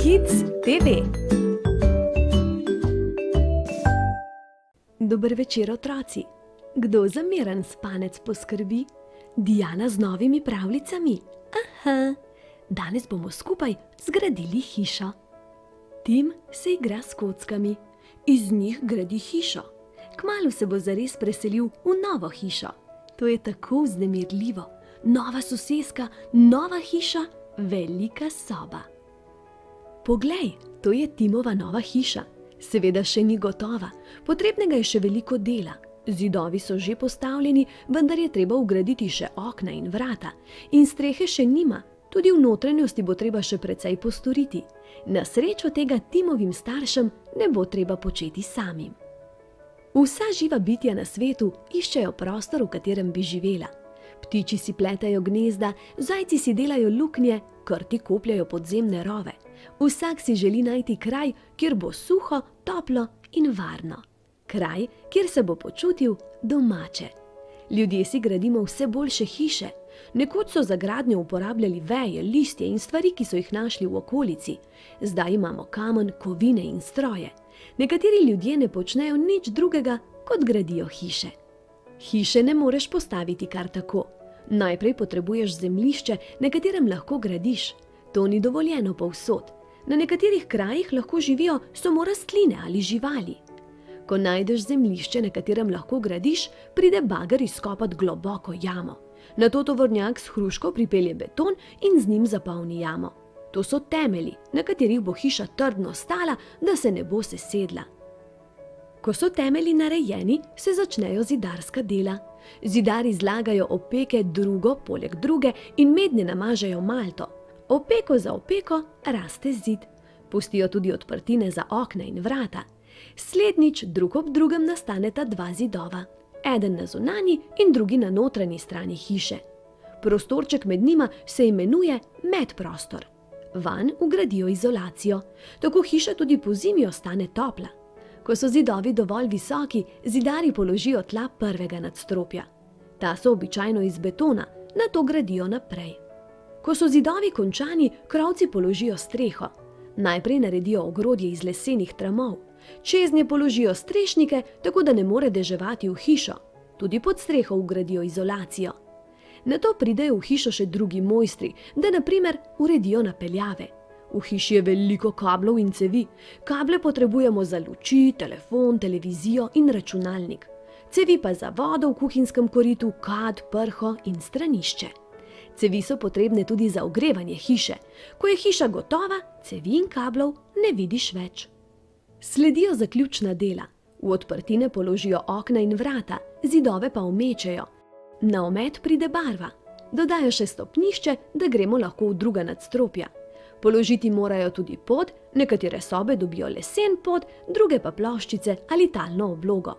Kids TV. Dober večer, otroci. Kdo za miren spanec poskrbi? Diana z novimi pravljicami? Aha, danes bomo skupaj zgradili hišo. Tim se igra s kockami. Iz njih gradi hišo. Kmalu se bo zares preselil v novo hišo. To je tako vznemirljivo. Nova soseska, nova hiša, velika soba. Poglej, to je Timova nova hiša. Seveda še ni gotova, potrebnega je še veliko dela. Zidovi so že postavljeni, vendar je treba vgraditi še okna in vrata. In strehe še nima, tudi v notranjosti bo treba še precej postoriti. Na srečo tega Timovim staršem ne bo treba početi samim. Vsa živa bitja na svetu iščejo prostor, v katerem bi živela. Ptiči si pletajo gnezda, zajci si delajo luknje, krti kopljajo podzemne rove. Vsak si želi najti kraj, kjer bo suho, toplo in varno. Kraj, kjer se bo počutil domače. Ljudje si gradimo vse boljše hiše. Nekoč so za gradnjo uporabljali veje, listje in stvari, ki so jih našli v okolici. Zdaj imamo kamen, kovine in stroje. Nekateri ljudje ne počnejo nič drugega, kot gradijo hiše. Hiše ne moreš postaviti kar tako. Najprej potrebuješ zemljišče, na katerem lahko gradiš. To ni dovoljeno povsod. Na nekaterih krajih lahko živijo samo rastline ali živali. Ko najdeš zemljišče, na katerem lahko gradiš, pride bager izkopat globoko jamo. Nato tovornjak s hruško pripelje beton in z njim zapolni jamo. To so temelji, na katerih bo hiša trdno stala, da se ne bo sesedla. Ko so temelji narejeni, se začnejo zidarska dela. Zidari zlagajo opeke drugo poleg druge in mednje namažejo malto. Opeko za opeko raste zid. Pustijo tudi odprtine za okna in vrata. Slednjič drug ob drugem nastaneta dva zidova. Eden na zunanji in drugi na notranji strani hiše. Prostorček med njima se imenuje medprostor. Vanj vgradijo izolacijo. Tako hiša tudi pozimi ostane topla. Ko so zidovi dovolj visoki, zidari položijo tla prvega nadstropja. Ta so običajno iz betona, nato gradijo naprej. Ko so zidovi končani, krovci položijo streho. Najprej naredijo ogrodje iz lesenih tramov. Čeznje položijo strešnike, tako da ne more deževati v hišo. Tudi pod streho vgradijo izolacijo. Nato pridejo v hišo še drugi mojstri, da na primer uredijo napeljave. V hiši je veliko kablov in cevi. Kable potrebujemo za luči, telefon, televizijo in računalnik. Cevi pa za vodo v kuhinjskem koritu, kad, prho in stranišče. Cevi so potrebne tudi za ogrevanje hiše. Ko je hiša gotova, cevi in kablov ne vidiš več. Sledijo zaključna dela. V odprtine položijo okna in vrata, zidove pa omečejo. Na omet pride barva. Dodajo še stopnišče, da gremo lahko v druga nadstropja. Položiti morajo tudi pod, nekatere sobe dobijo lesen pod, druge pa ploščice ali talno oblogo.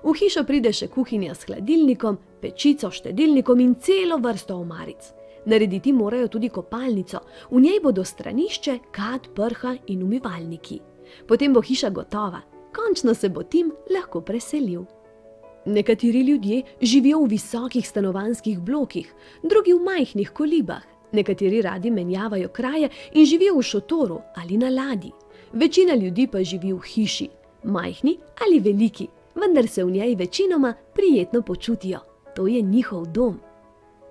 V hišo pride še kuhinja s hladilnikom, pečico, štedilnikom in celo vrsto omaric. Narediti morajo tudi kopalnico, v njej bodo stranišče, kad, prha in umivalniki. Potem bo hiša gotova, končno se bo Tim lahko preselil. Nekateri ljudje živijo v visokih stanovanjskih blokih, drugi v majhnih kolibah. Nekateri radi menjavajo kraje in živijo v šotoru ali na ladji. Večina ljudi pa živi v hiši, majhni ali veliki, vendar se v njej večinoma prijetno počutijo. To je njihov dom.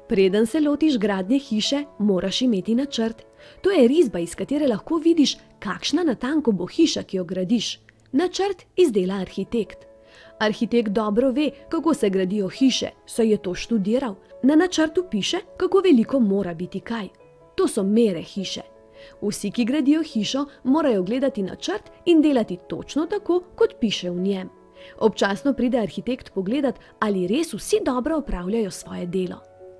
Preden se lotiš gradnje hiše, moraš imeti načrt. To je risba, iz katere lahko vidiš, kakšna natanko bo hiša, ki jo gradiš. Načrt izdela arhitekt. Arhitekt dobro ve, kako se gradijo hiše, saj je to študiral. Na načrtu piše, kako veliko mora biti kaj. To so mere hiše. Vsi, ki gradijo hišo, morajo gledati načrt in delati točno tako, kot piše v njem. Občasno pride arhitekt pogledat, ali res vsi dobro opravljajo svoje delo.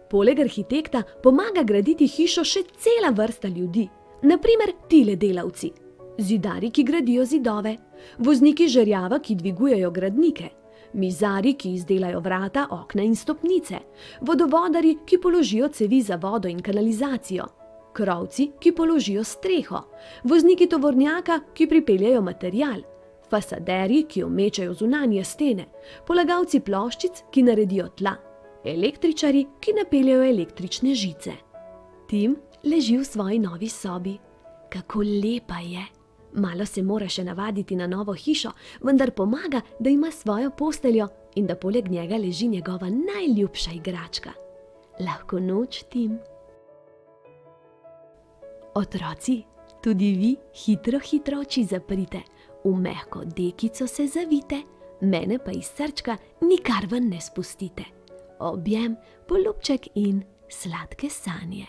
Poleg arhitekta pomaga graditi hišo še cela vrsta ljudi. Naprimer tile delavci. Zidari, ki gradijo zidove. Vozniki žerjava, ki dvigujejo gradnike. Mizari, ki izdelajo vrata, okna in stopnice. Vodovodari, ki položijo cevi za vodo in kanalizacijo. Krovci, ki položijo streho. Vozniki tovornjaka, ki pripeljejo material. Fasaderi, ki omečajo zunanje stene. Polagalci ploščic, ki naredijo tla. Električari, ki napeljejo električne žice. Tim leži v svoji novi sobi. Kako lepa je. Malo se mora še navaditi na novo hišo, vendar pomaga, da ima svojo posteljo in da poleg njega leži njegova najljubša igračka. Lahko noč, Tim. Otroci, tudi vi hitro oči zaprite, v mehko dekico se zavite, mene pa iz srčka nikar ven ne spustite. Objem, poljubček in sladke sanje.